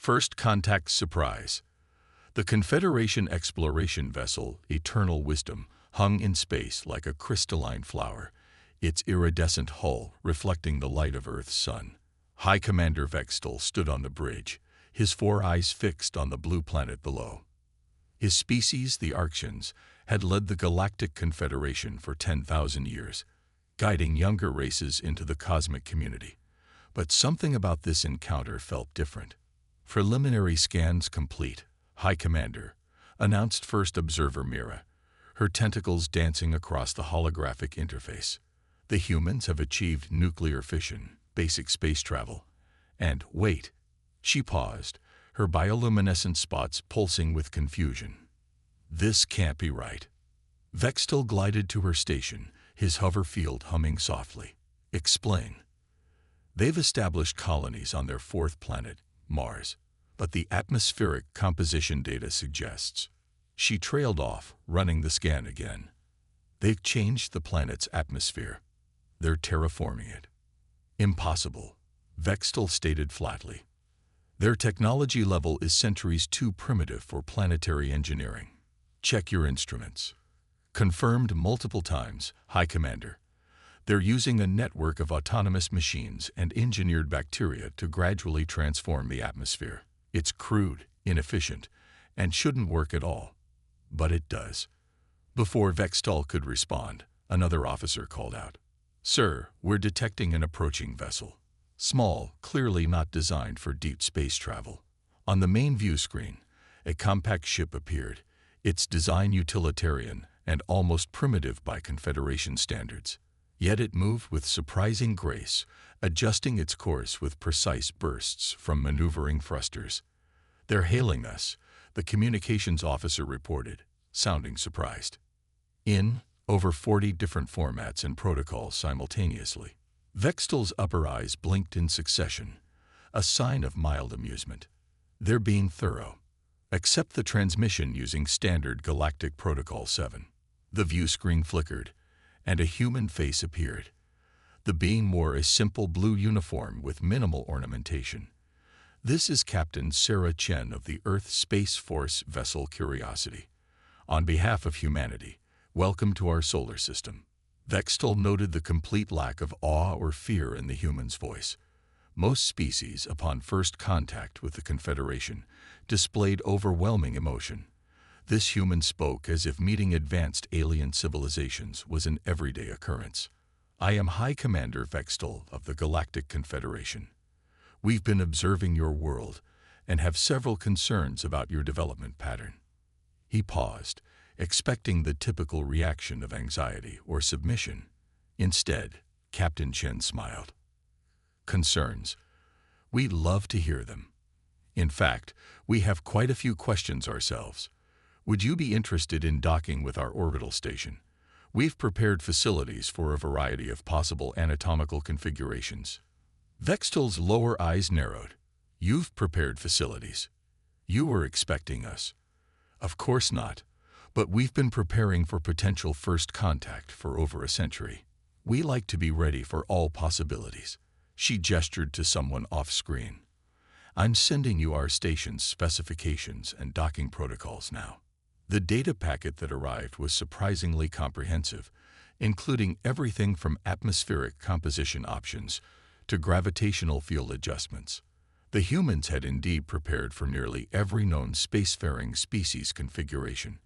First Contact Surprise. The Confederation exploration vessel, Eternal Wisdom, hung in space like a crystalline flower, its iridescent hull reflecting the light of Earth's sun. High Commander Vextal stood on the bridge, his four eyes fixed on the blue planet below. His species, the Arctians, had led the Galactic Confederation for 10,000 years, guiding younger races into the cosmic community. But something about this encounter felt different. Preliminary scans complete, High Commander, announced First Observer Mira, her tentacles dancing across the holographic interface. The humans have achieved nuclear fission, basic space travel. And wait, she paused, her bioluminescent spots pulsing with confusion. This can't be right. Vextal glided to her station, his hover field humming softly. Explain. They've established colonies on their fourth planet, Mars, but the atmospheric composition data suggests. She trailed off, running the scan again. They've changed the planet's atmosphere. They're terraforming it. Impossible, Vextal stated flatly. Their technology level is centuries too primitive for planetary engineering. Check your instruments. Confirmed multiple times, High Commander. They're using a network of autonomous machines and engineered bacteria to gradually transform the atmosphere. It's crude, inefficient, and shouldn't work at all. But it does. Before Vextal could respond, another officer called out. Sir, we're detecting an approaching vessel. Small, clearly not designed for deep space travel. On the main view screen, a compact ship appeared, its design utilitarian and almost primitive by Confederation standards. Yet it moved with surprising grace, adjusting its course with precise bursts from maneuvering thrusters. They're hailing us, the communications officer reported, sounding surprised. In over 40 different formats and protocols simultaneously. Vextal's upper eyes blinked in succession, a sign of mild amusement. They're being thorough. Accept the transmission using standard Galactic Protocol 7. The view screen flickered, and a human face appeared. The being wore a simple blue uniform with minimal ornamentation. This is Captain Sarah Chen of the Earth Space Force vessel Curiosity. On behalf of humanity, welcome to our solar system. Vextal noted the complete lack of awe or fear in the human's voice. Most species, upon first contact with the Confederation, displayed overwhelming emotion. This human spoke as if meeting advanced alien civilizations was an everyday occurrence. I am High Commander Vextal of the Galactic Confederation. We've been observing your world and have several concerns about your development pattern. He paused, expecting the typical reaction of anxiety or submission. Instead, Captain Chen smiled. Concerns. We'd love to hear them. In fact, we have quite a few questions ourselves. Would you be interested in docking with our orbital station? We've prepared facilities for a variety of possible anatomical configurations. Vextal's lower eyes narrowed. You've prepared facilities. You were expecting us. Of course not, but we've been preparing for potential first contact for over a century. We like to be ready for all possibilities. She gestured to someone off-screen. I'm sending you our station's specifications and docking protocols now. The data packet that arrived was surprisingly comprehensive, including everything from atmospheric composition options to gravitational field adjustments. The humans had indeed prepared for nearly every known spacefaring species configuration,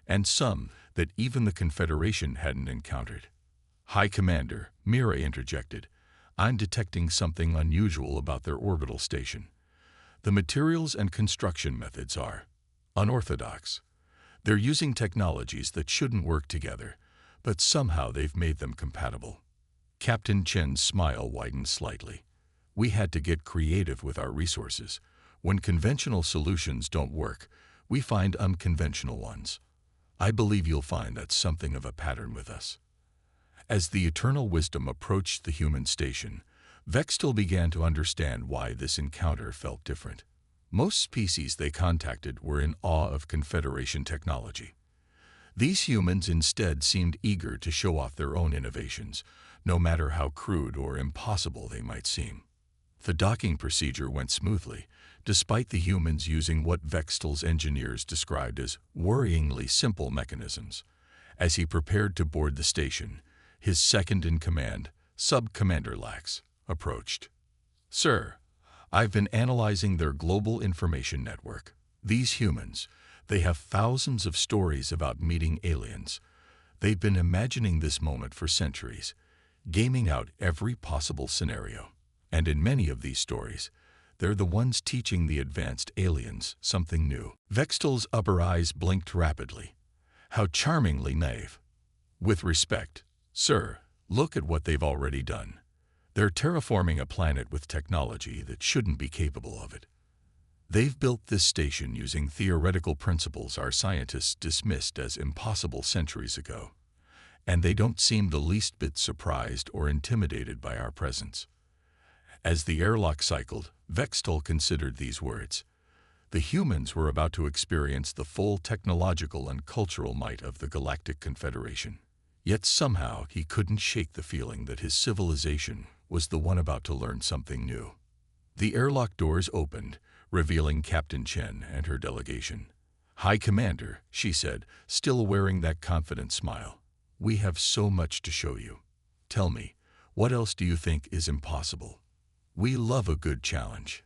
and some that even the Confederation hadn't encountered. High Commander, Mira interjected, I'm detecting something unusual about their orbital station. The materials and construction methods are unorthodox. They're using technologies that shouldn't work together, but somehow they've made them compatible. Captain Chen's smile widened slightly. We had to get creative with our resources. When conventional solutions don't work, we find unconventional ones. I believe you'll find that's something of a pattern with us. As the Eternal Wisdom approached the human station, Vextal began to understand why this encounter felt different. Most species they contacted were in awe of Confederation technology. These humans instead seemed eager to show off their own innovations, no matter how crude or impossible they might seem. The docking procedure went smoothly, despite the humans using what Vextel's engineers described as worryingly simple mechanisms. As he prepared to board the station, his second-in-command, Sub-Commander Lax, approached. "Sir, I've been analyzing their global information network. These humans, they have thousands of stories about meeting aliens. They've been imagining this moment for centuries, gaming out every possible scenario. And in many of these stories, they're the ones teaching the advanced aliens something new." Vextel's upper eyes blinked rapidly. How charmingly naive. "With respect, sir, look at what they've already done. They're terraforming a planet with technology that shouldn't be capable of it. They've built this station using theoretical principles our scientists dismissed as impossible centuries ago. And they don't seem the least bit surprised or intimidated by our presence." As the airlock cycled, Vextel considered these words. The humans were about to experience the full technological and cultural might of the Galactic Confederation. Yet somehow he couldn't shake the feeling that his civilization was the one about to learn something new. The airlock doors opened, revealing Captain Chen and her delegation. "High Commander," she said, still wearing that confident smile. "We have so much to show you. Tell me, what else do you think is impossible? We love a good challenge."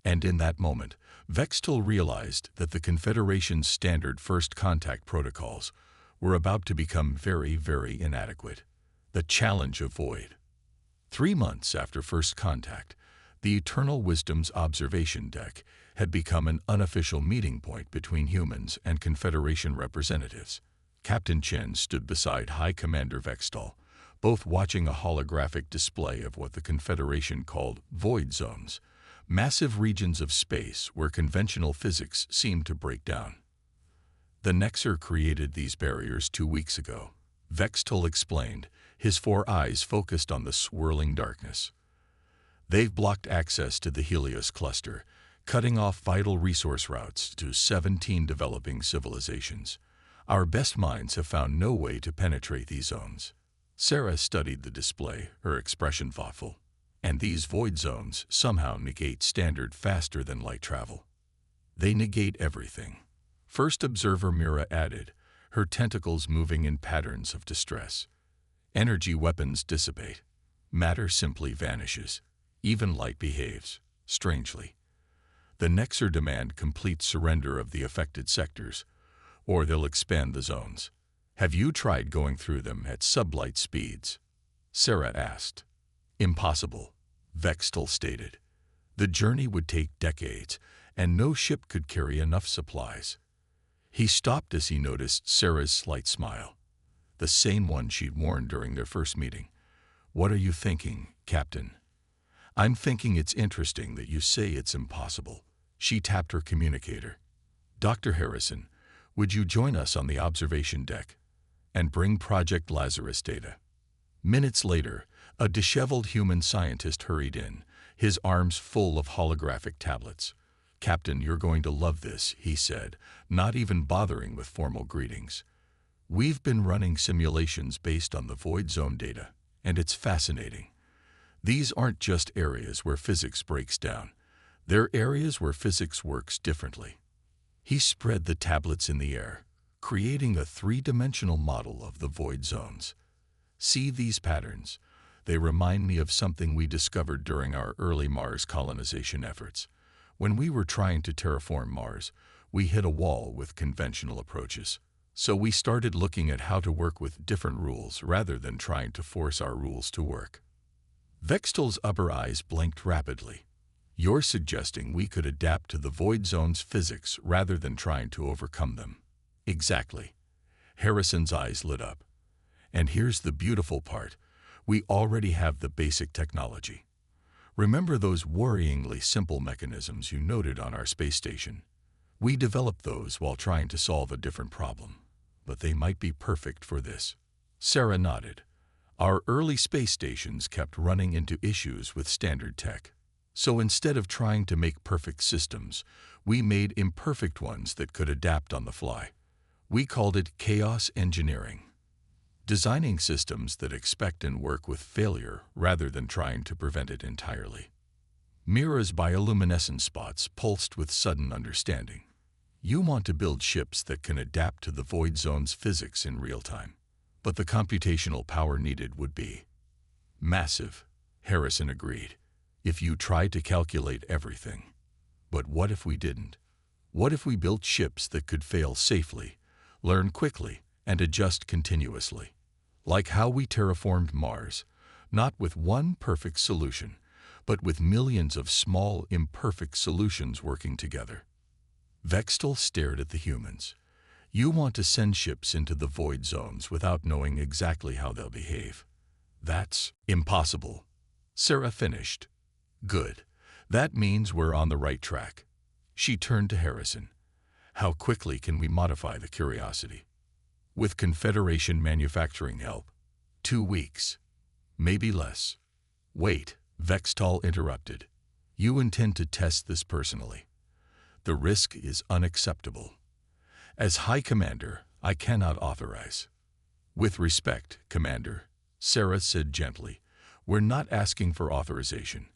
And in that moment, Vextel realized that the Confederation's standard first contact protocols were about to become very, very inadequate. The challenge of Void. 3 months after first contact, the Eternal Wisdom's observation deck had become an unofficial meeting point between humans and Confederation representatives. Captain Chen stood beside High Commander Vextel, both watching a holographic display of what the Confederation called void zones, massive regions of space where conventional physics seemed to break down. "The Nexer created these barriers 2 weeks ago," Vextel explained, his 4 eyes focused on the swirling darkness. "They've blocked access to the Helios cluster, cutting off vital resource routes to 17 developing civilizations. Our best minds have found no way to penetrate these zones." Sarah studied the display, her expression thoughtful. "And these void zones somehow negate standard faster-than-light travel." "They negate everything," First Observer Mira added, her tentacles moving in patterns of distress. "Energy weapons dissipate. Matter simply vanishes. Even light behaves strangely. The Nexer demand complete surrender of the affected sectors, or they'll expand the zones. Have you tried going through them at sublight speeds?" Sarah asked. "Impossible," Vextel stated. "The journey would take decades, and no ship could carry enough supplies." He stopped as he noticed Sarah's slight smile, the same one she'd worn during their first meeting. "What are you thinking, Captain?" "I'm thinking it's interesting that you say it's impossible." She tapped her communicator. "Dr. Harrison, would you join us on the observation deck and bring Project Lazarus data?" Minutes later, a disheveled human scientist hurried in, his arms full of holographic tablets. "Captain, you're going to love this," he said, not even bothering with formal greetings. "We've been running simulations based on the void zone data, and it's fascinating. These aren't just areas where physics breaks down. They're areas where physics works differently." He spread the tablets in the air, creating a 3-dimensional model of the void zones. "See these patterns? They remind me of something we discovered during our early Mars colonization efforts. When we were trying to terraform Mars, we hit a wall with conventional approaches. So we started looking at how to work with different rules rather than trying to force our rules to work." Vextel's upper eyes blinked rapidly. "You're suggesting we could adapt to the void zone's physics rather than trying to overcome them." "Exactly." Harrison's eyes lit up. "And here's the beautiful part. We already have the basic technology. Remember those worryingly simple mechanisms you noted on our space station? We developed those while trying to solve a different problem, but they might be perfect for this." Sarah nodded. "Our early space stations kept running into issues with standard tech. So instead of trying to make perfect systems, we made imperfect ones that could adapt on the fly. We called it chaos engineering. Designing systems that expect and work with failure rather than trying to prevent it entirely." Mira's bioluminescent spots pulsed with sudden understanding. You want to build ships that can adapt to the void zone's physics in real time. But the computational power needed would be massive, Harrison agreed, if you tried to calculate everything. But what if we didn't? What if we built ships that could fail safely, learn quickly, and adjust continuously? Like how we terraformed Mars, not with one perfect solution, but with millions of small, imperfect solutions working together. Vextal stared at the humans. You want to send ships into the void zones without knowing exactly how they'll behave. That's impossible. Sarah finished. Good. That means we're on the right track. She turned to Harrison. How quickly can we modify the Curiosity? With Confederation manufacturing help. 2 weeks. Maybe less. Wait, Vextal interrupted. You intend to test this personally. The risk is unacceptable. As High Commander, I cannot authorize. With respect, Commander, Sarah said gently, we're not asking for authorization.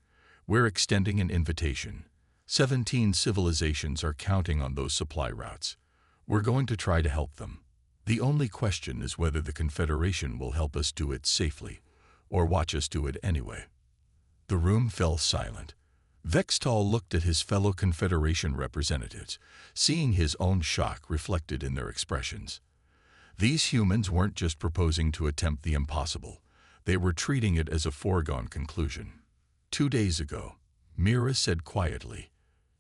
We're extending an invitation. 17 civilizations are counting on those supply routes. We're going to try to help them. The only question is whether the Confederation will help us do it safely, or watch us do it anyway. The room fell silent. Vextal looked at his fellow Confederation representatives, seeing his own shock reflected in their expressions. These humans weren't just proposing to attempt the impossible. They were treating it as a foregone conclusion. 2 days ago, Mira said quietly,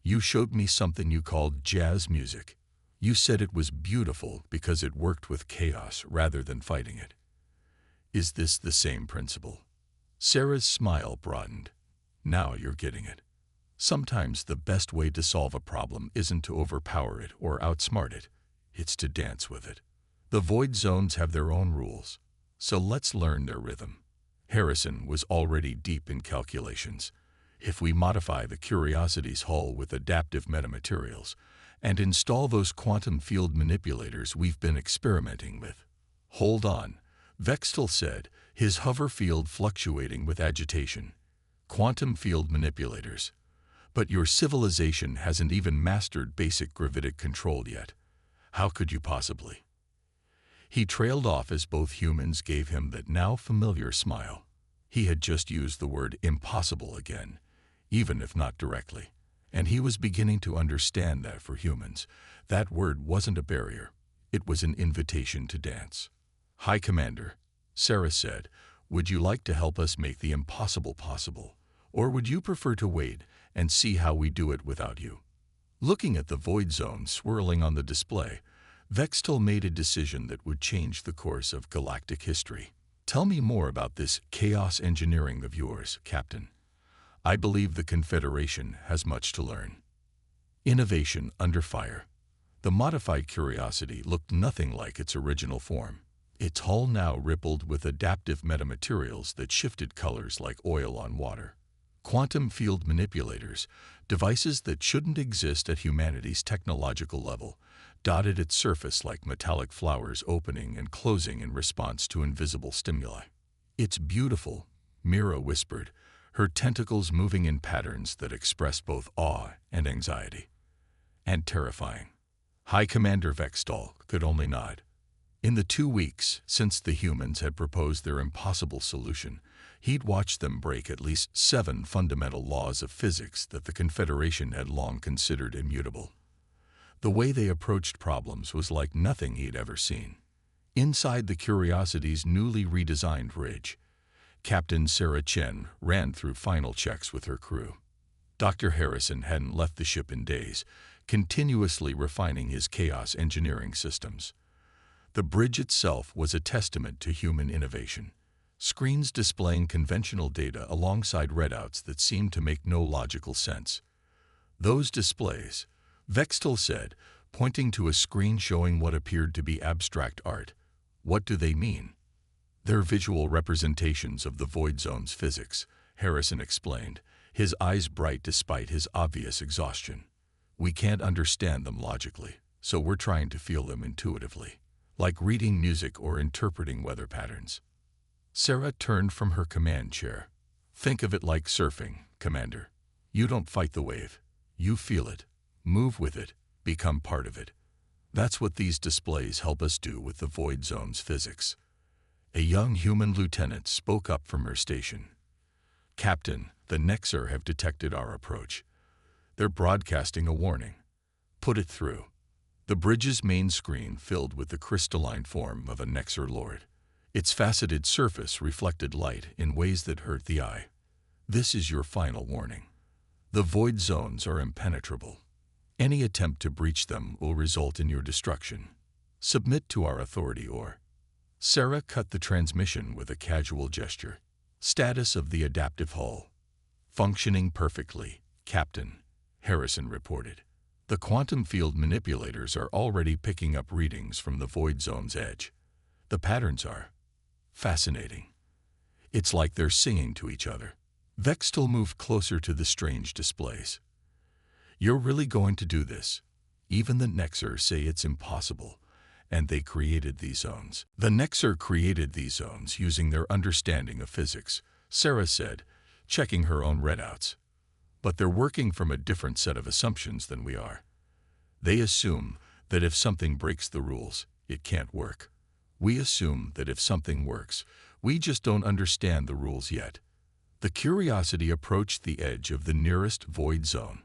you showed me something you called jazz music. You said it was beautiful because it worked with chaos rather than fighting it. Is this the same principle? Sarah's smile broadened. Now you're getting it. Sometimes the best way to solve a problem isn't to overpower it or outsmart it. It's to dance with it. The void zones have their own rules, so let's learn their rhythm. Harrison was already deep in calculations. If we modify the Curiosity's hull with adaptive metamaterials and install those quantum field manipulators we've been experimenting with. Hold on, Vextal said, his hover field fluctuating with agitation. Quantum field manipulators. But your civilization hasn't even mastered basic gravitic control yet. How could you possibly? He trailed off as both humans gave him that now familiar smile. He had just used the word impossible again, even if not directly. And he was beginning to understand that for humans, that word wasn't a barrier. It was an invitation to dance. High Commander, Sarah said, would you like to help us make the impossible possible? Or would you prefer to wait and see how we do it without you? Looking at the void zone swirling on the display, Vextal made a decision that would change the course of galactic history. Tell me more about this chaos engineering of yours, Captain. I believe the Confederation has much to learn. Innovation under fire. The modified Curiosity looked nothing like its original form. Its hull now rippled with adaptive metamaterials that shifted colors like oil on water. Quantum field manipulators, devices that shouldn't exist at humanity's technological level, dotted its surface like metallic flowers opening and closing in response to invisible stimuli. It's beautiful, Mira whispered, her tentacles moving in patterns that expressed both awe and anxiety. And terrifying. High Commander Vextal could only nod. In the 2 weeks since the humans had proposed their impossible solution, he'd watched them break at least 7 fundamental laws of physics that the Confederation had long considered immutable. The way they approached problems was like nothing he'd ever seen. Inside the Curiosity's newly redesigned ridge, Captain Sarah Chen ran through final checks with her crew. Dr. Harrison hadn't left the ship in days, continuously refining his chaos engineering systems. The bridge itself was a testament to human innovation. Screens displaying conventional data alongside readouts that seemed to make no logical sense. Those displays, Vextal said, pointing to a screen showing what appeared to be abstract art. What do they mean? They're visual representations of the void zone's physics, Harrison explained, his eyes bright despite his obvious exhaustion. We can't understand them logically, so we're trying to feel them intuitively, like reading music or interpreting weather patterns. Sarah turned from her command chair. Think of it like surfing, Commander. You don't fight the wave. You feel it, move with it, become part of it. That's what these displays help us do with the void zone's physics. A young human lieutenant spoke up from her station. "Captain, the Nexar have detected our approach. They're broadcasting a warning. Put it through." The bridge's main screen filled with the crystalline form of a Nexar lord. Its faceted surface reflected light in ways that hurt the eye. "This is your final warning. The void zones are impenetrable. Any attempt to breach them will result in your destruction. Submit to our authority or—" Sarah cut the transmission with a casual gesture. "Status of the adaptive hull. Functioning perfectly, Captain," Harrison reported. "The quantum field manipulators are already picking up readings from the void zone's edge. The patterns are fascinating. It's like they're singing to each other." Vextel moved closer to the strange displays. "You're really going to do this? Even the Nexar say it's impossible, and they created these zones." "The Nexar created these zones using their understanding of physics," Sarah said, checking her own readouts. "But they're working from a different set of assumptions than we are. They assume that if something breaks the rules, it can't work. We assume that if something works, we just don't understand the rules yet." The Curiosity approached the edge of the nearest void zone.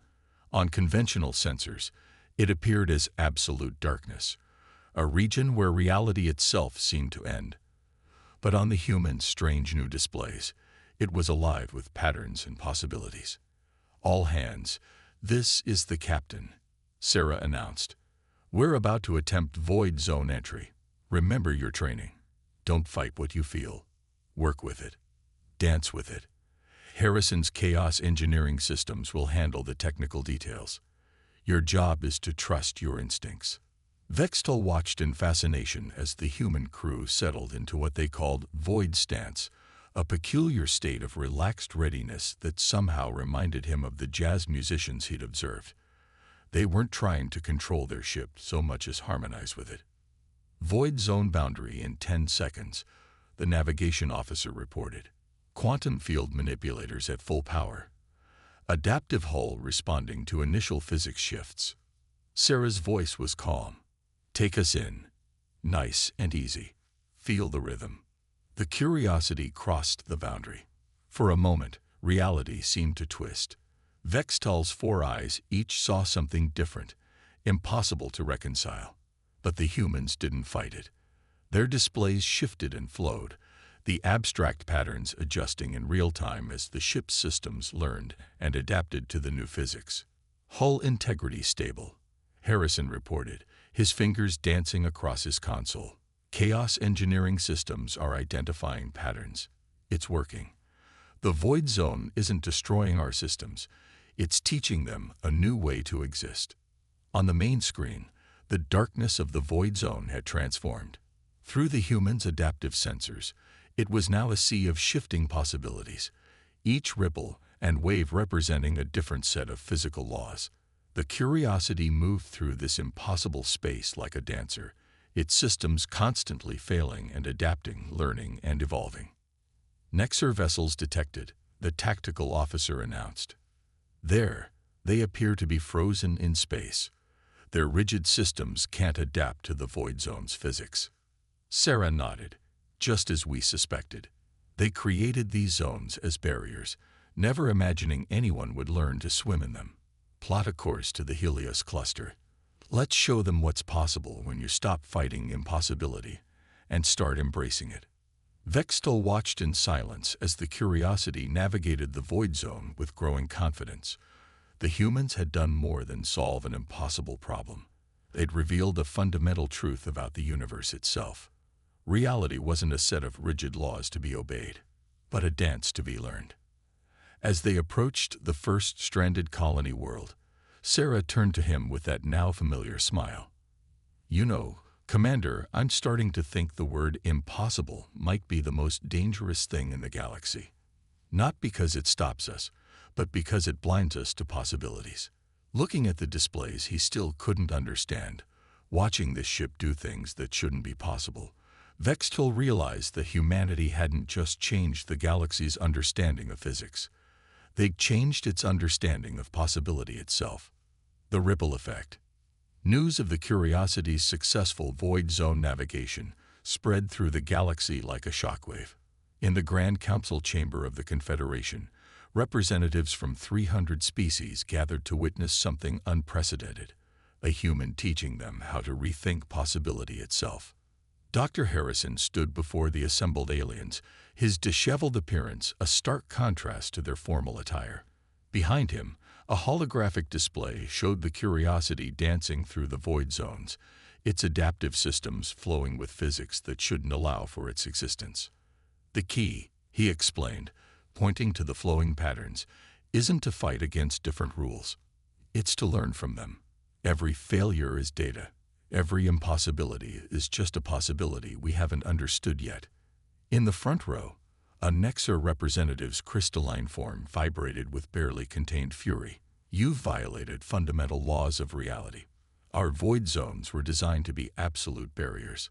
On conventional sensors, it appeared as absolute darkness, a region where reality itself seemed to end. But on the human's strange new displays, it was alive with patterns and possibilities. "All hands, this is the captain," Sarah announced. "We're about to attempt void zone entry. Remember your training. Don't fight what you feel. Work with it. Dance with it. Harrison's chaos engineering systems will handle the technical details. Your job is to trust your instincts." Vextel watched in fascination as the human crew settled into what they called void stance, a peculiar state of relaxed readiness that somehow reminded him of the jazz musicians he'd observed. They weren't trying to control their ship so much as harmonize with it. "Void zone boundary in 10 seconds, the navigation officer reported. "Quantum field manipulators at full power. Adaptive hull responding to initial physics shifts." Sarah's voice was calm. "Take us in. Nice and easy. Feel the rhythm." The Curiosity crossed the boundary. For a moment, reality seemed to twist. Vextel's 4 eyes each saw something different, impossible to reconcile. But the humans didn't fight it. Their displays shifted and flowed, the abstract patterns adjusting in real time as the ship's systems learned and adapted to the new physics. "Hull integrity stable," Harrison reported, his fingers dancing across his console. "Chaos engineering systems are identifying patterns. It's working. The void zone isn't destroying our systems. It's teaching them a new way to exist." On the main screen, the darkness of the void zone had transformed. Through the human's adaptive sensors, it was now a sea of shifting possibilities, each ripple and wave representing a different set of physical laws. The Curiosity moved through this impossible space like a dancer, its systems constantly failing and adapting, learning and evolving. "Nexar vessels detected," the tactical officer announced. "There, they appear to be frozen in space. Their rigid systems can't adapt to the void zone's physics." Sarah nodded. "Just as we suspected. They created these zones as barriers, never imagining anyone would learn to swim in them. Plot a course to the Helios cluster. Let's show them what's possible when you stop fighting impossibility and start embracing it." Vextel watched in silence as the Curiosity navigated the void zone with growing confidence. The humans had done more than solve an impossible problem. They'd revealed a fundamental truth about the universe itself. Reality wasn't a set of rigid laws to be obeyed, but a dance to be learned. As they approached the first stranded colony world, Sarah turned to him with that now familiar smile. "You know, Commander, I'm starting to think the word impossible might be the most dangerous thing in the galaxy. Not because it stops us, but because it blinds us to possibilities." Looking at the displays he still couldn't understand, watching this ship do things that shouldn't be possible, Vextel realized that humanity hadn't just changed the galaxy's understanding of physics. They changed its understanding of possibility itself. The ripple effect. News of the Curiosity's successful void zone navigation spread through the galaxy like a shockwave. In the Grand Council chamber of the Confederation, representatives from 300 species gathered to witness something unprecedented, a human teaching them how to rethink possibility itself. Dr. Harrison stood before the assembled aliens, his disheveled appearance a stark contrast to their formal attire. Behind him, a holographic display showed the Curiosity dancing through the void zones, its adaptive systems flowing with physics that shouldn't allow for its existence. The key, he explained, pointing to the flowing patterns, isn't to fight against different rules. It's to learn from them. Every failure is data. Every impossibility is just a possibility we haven't understood yet. In the front row, a Nexar representative's crystalline form vibrated with barely contained fury. You've violated fundamental laws of reality. Our void zones were designed to be absolute barriers.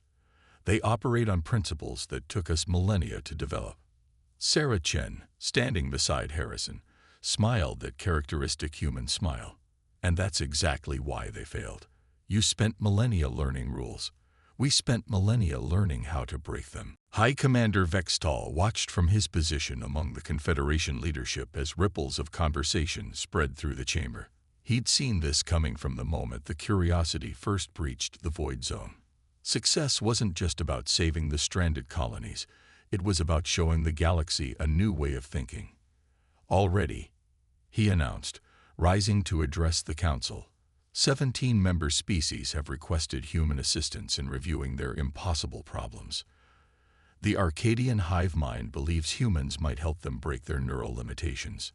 They operate on principles that took us millennia to develop. Sarah Chen, standing beside Harrison, smiled that characteristic human smile. And that's exactly why they failed. You spent millennia learning rules. We spent millennia learning how to break them. High Commander Vextal watched from his position among the Confederation leadership as ripples of conversation spread through the chamber. He'd seen this coming from the moment the Curiosity first breached the void zone. Success wasn't just about saving the stranded colonies. It was about showing the galaxy a new way of thinking. Already, he announced, rising to address the Council, 17 member species have requested human assistance in reviewing their impossible problems. The Arcadian hive mind believes humans might help them break their neural limitations.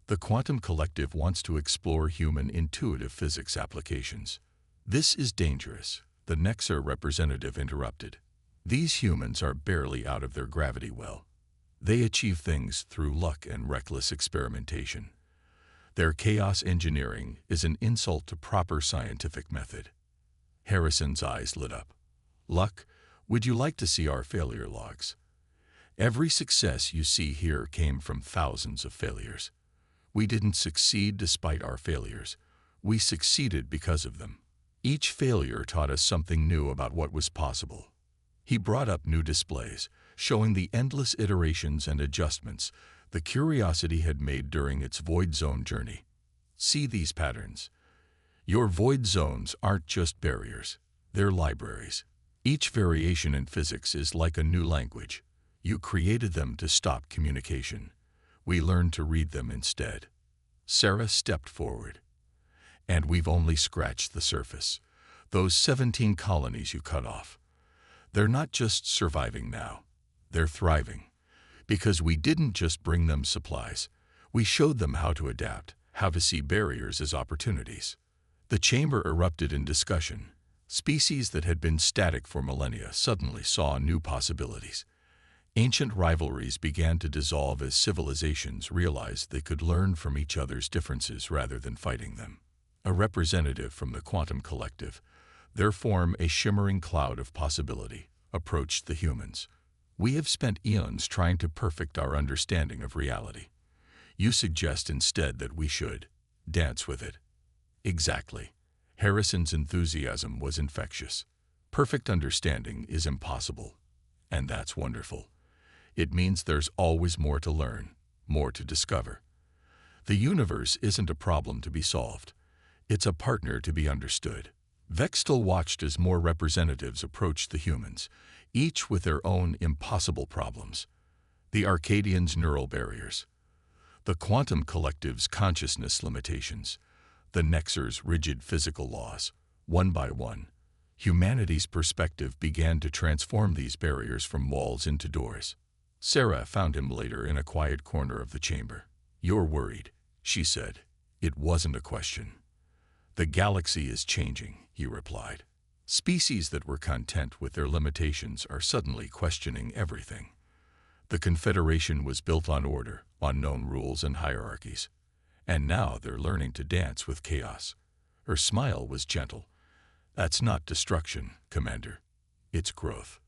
The Quantum Collective wants to explore human intuitive physics applications. This is dangerous, the Nexar representative interrupted. These humans are barely out of their gravity well. They achieve things through luck and reckless experimentation. Their chaos engineering is an insult to proper scientific method. Harrison's eyes lit up. Luck, would you like to see our failure logs? Every success you see here came from thousands of failures. We didn't succeed despite our failures. We succeeded because of them. Each failure taught us something new about what was possible. He brought up new displays, showing the endless iterations and adjustments the Curiosity had made during its void zone journey. See these patterns. Your void zones aren't just barriers, they're libraries. Each variation in physics is like a new language. You created them to stop communication. We learned to read them instead. Sarah stepped forward. And we've only scratched the surface. Those 17 colonies you cut off. They're not just surviving now, they're thriving. Because we didn't just bring them supplies. We showed them how to adapt, how to see barriers as opportunities. The chamber erupted in discussion. Species that had been static for millennia suddenly saw new possibilities. Ancient rivalries began to dissolve as civilizations realized they could learn from each other's differences rather than fighting them. A representative from the Quantum Collective, their form a shimmering cloud of possibility, approached the humans. We have spent eons trying to perfect our understanding of reality. You suggest instead that we should dance with it. Exactly. Harrison's enthusiasm was infectious. Perfect understanding is impossible, and that's wonderful. It means there's always more to learn, more to discover. The universe isn't a problem to be solved. It's a partner to be understood. Vextal watched as more representatives approached the humans, each with their own impossible problems. The Arcadians' neural barriers, the Quantum Collective's consciousness limitations, the Nexar's rigid physical laws. One by one, humanity's perspective began to transform these barriers from walls into doors. Sarah found him later in a quiet corner of the chamber. "You're worried," she said. It wasn't a question. "The galaxy is changing," he replied. Species that were content with their limitations are suddenly questioning everything. The Confederation was built on order, on known rules and hierarchies. And now they're learning to dance with chaos. Her smile was gentle. "That's not destruction, Commander. It's growth.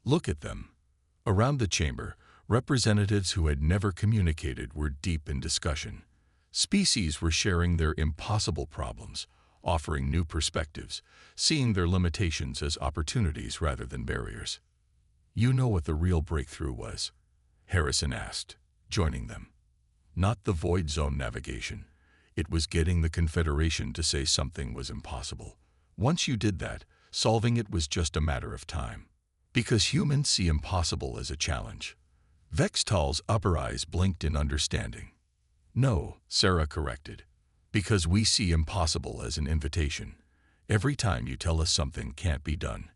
Look at them." Around the chamber, Representatives who had never communicated were deep in discussion. Species were sharing their impossible problems, offering new perspectives, seeing their limitations as opportunities rather than barriers. "You know what the real breakthrough was?" Harrison asked, joining them. "Not the void zone navigation. It was getting the Confederation to say something was impossible. Once you did that, solving it was just a matter of time. Because humans see impossible as a challenge." Vextal's upper eyes blinked in understanding. "No," Sarah corrected. "Because we see impossible as an invitation. Every time you tell us something can't be done,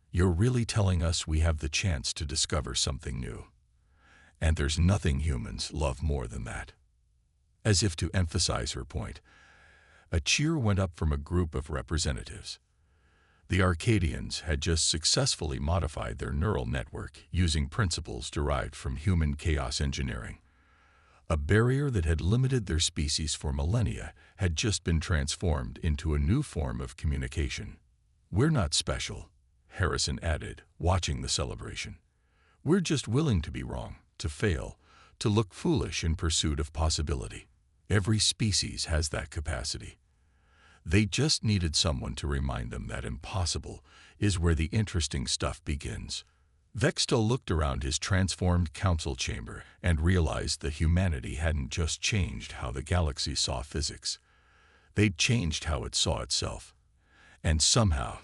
you're really telling us we have the chance to discover something new. And there's nothing humans love more than that." As if to emphasize her point, a cheer went up from a group of representatives. The Arcadians had just successfully modified their neural network using principles derived from human chaos engineering. A barrier that had limited their species for millennia had just been transformed into a new form of communication. "We're not special," Harrison added, watching the celebration. "We're just willing to be wrong, to fail, to look foolish in pursuit of possibility. Every species has that capacity. They just needed someone to remind them that impossible is where the interesting stuff begins." Vextal looked around his transformed council chamber and realized that humanity hadn't just changed how the galaxy saw physics. They'd changed how it saw itself. And somehow,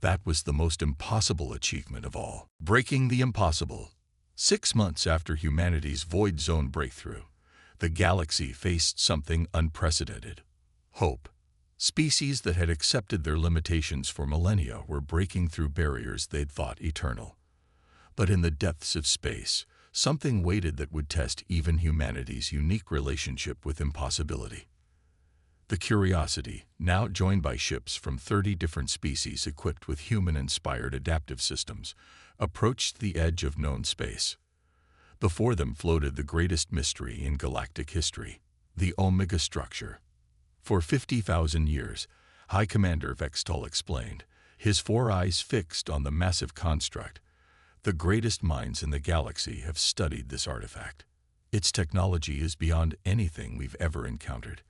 that was the most impossible achievement of all. Breaking the impossible. 6 months after humanity's void zone breakthrough, the galaxy faced something unprecedented: hope. Species that had accepted their limitations for millennia were breaking through barriers they'd thought eternal. But in the depths of space, something waited that would test even humanity's unique relationship with impossibility. The Curiosity, now joined by ships from 30 different species equipped with human-inspired adaptive systems, approached the edge of known space. Before them floated the greatest mystery in galactic history, the Omega structure. For 50,000 years, High Commander Vextal explained, his 4 eyes fixed on the massive construct. The greatest minds in the galaxy have studied this artifact. Its technology is beyond anything we've ever encountered.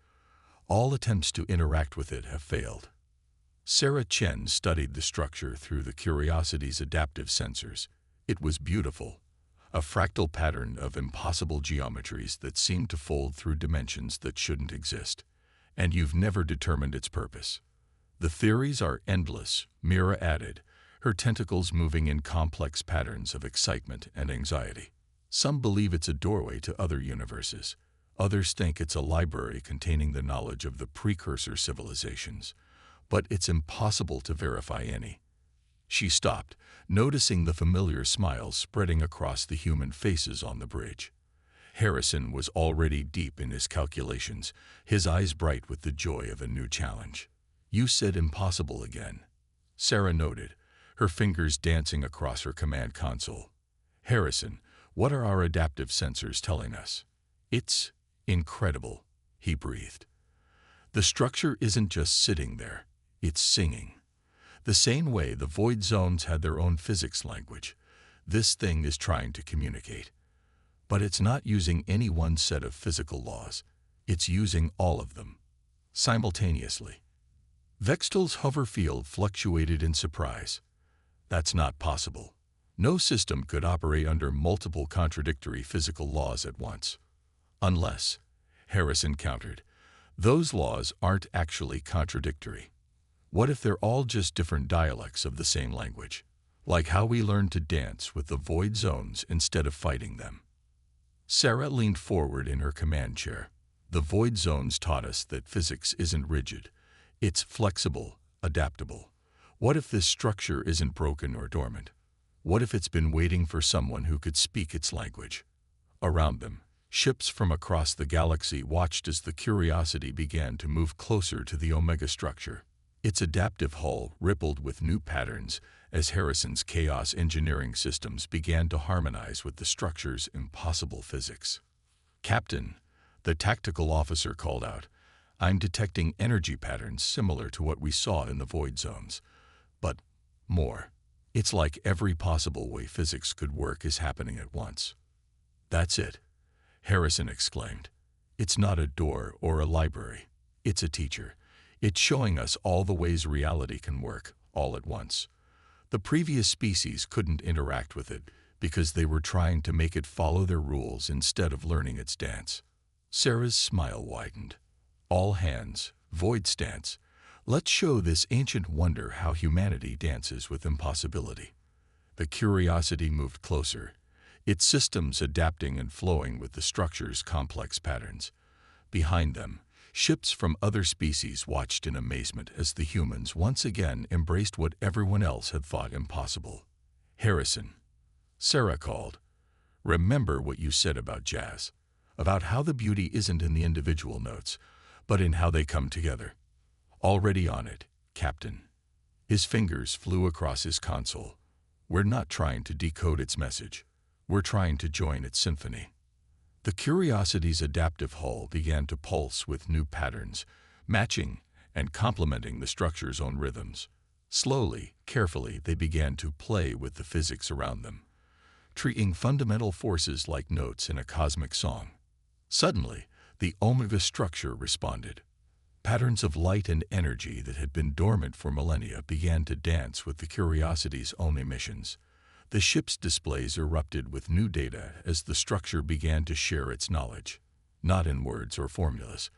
All attempts to interact with it have failed. Sarah Chen studied the structure through the Curiosity's adaptive sensors. It was beautiful, a fractal pattern of impossible geometries that seemed to fold through dimensions that shouldn't exist. And you've never determined its purpose. "The theories are endless," Mira added, her tentacles moving in complex patterns of excitement and anxiety. "Some believe it's a doorway to other universes. Others think it's a library containing the knowledge of the precursor civilizations. But it's impossible to verify any." She stopped, noticing the familiar smiles spreading across the human faces on the bridge. Harrison was already deep in his calculations, his eyes bright with the joy of a new challenge. "You said impossible again," Sarah noted, her fingers dancing across her command console. "Harrison, what are our adaptive sensors telling us?" "It's incredible," he breathed. "The structure isn't just sitting there, it's singing. The same way the void zones had their own physics language, this thing is trying to communicate. But it's not using any one set of physical laws. It's using all of them, simultaneously." Vextal's hover field fluctuated in surprise. "That's not possible. No system could operate under multiple contradictory physical laws at once." "Unless," Harrison countered, "those laws aren't actually contradictory. What if they're all just different dialects of the same language? Like how we learn to dance with the void zones instead of fighting them." Sarah leaned forward in her command chair. "The void zones taught us that physics isn't rigid. It's flexible, adaptable. What if this structure isn't broken or dormant? What if it's been waiting for someone who could speak its language?" Around them, ships from across the galaxy watched as the Curiosity began to move closer to the Omega structure. Its adaptive hull rippled with new patterns as Harrison's chaos engineering systems began to harmonize with the structure's impossible physics. "Captain," the tactical officer called out, "I'm detecting energy patterns similar to what we saw in the void zones. But more. It's like every possible way physics could work is happening at once." "That's it," Harrison exclaimed. "It's not a door or a library. It's a teacher. It's showing us all the ways reality can work, all at once." The previous species couldn't interact with it because they were trying to make it follow their rules instead of learning its dance. Sarah's smile widened. "All hands, void stance. Let's show this ancient wonder how humanity dances with impossibility." The Curiosity moved closer, its systems adapting and flowing with the structure's complex patterns. Behind them, ships from other species watched in amazement as the humans once again embraced what everyone else had thought impossible. "Harrison," Sarah called, "remember what you said about jazz, about how the beauty isn't in the individual notes, but in how they come together." "Already on it, Captain." His fingers flew across his console. "We're not trying to decode its message. We're trying to join its symphony." The Curiosity's adaptive hull began to pulse with new patterns, matching and complementing the structure's own rhythms. Slowly, carefully, they began to play with the physics around them, treating fundamental forces like notes in a cosmic song. Suddenly, the Omega structure responded. Patterns of light and energy that had been dormant for millennia began to dance with the Curiosity's own emissions. The ship's displays erupted with new data as the structure began to share its knowledge, not in words or formulas,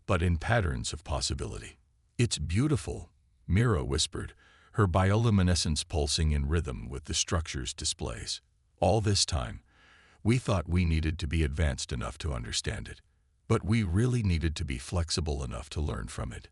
but in patterns of possibility. "It's beautiful," Mira whispered, her bioluminescence pulsing in rhythm with the structure's displays. "All this time, we thought we needed to be advanced enough to understand it, but we really needed to be flexible enough to learn from it."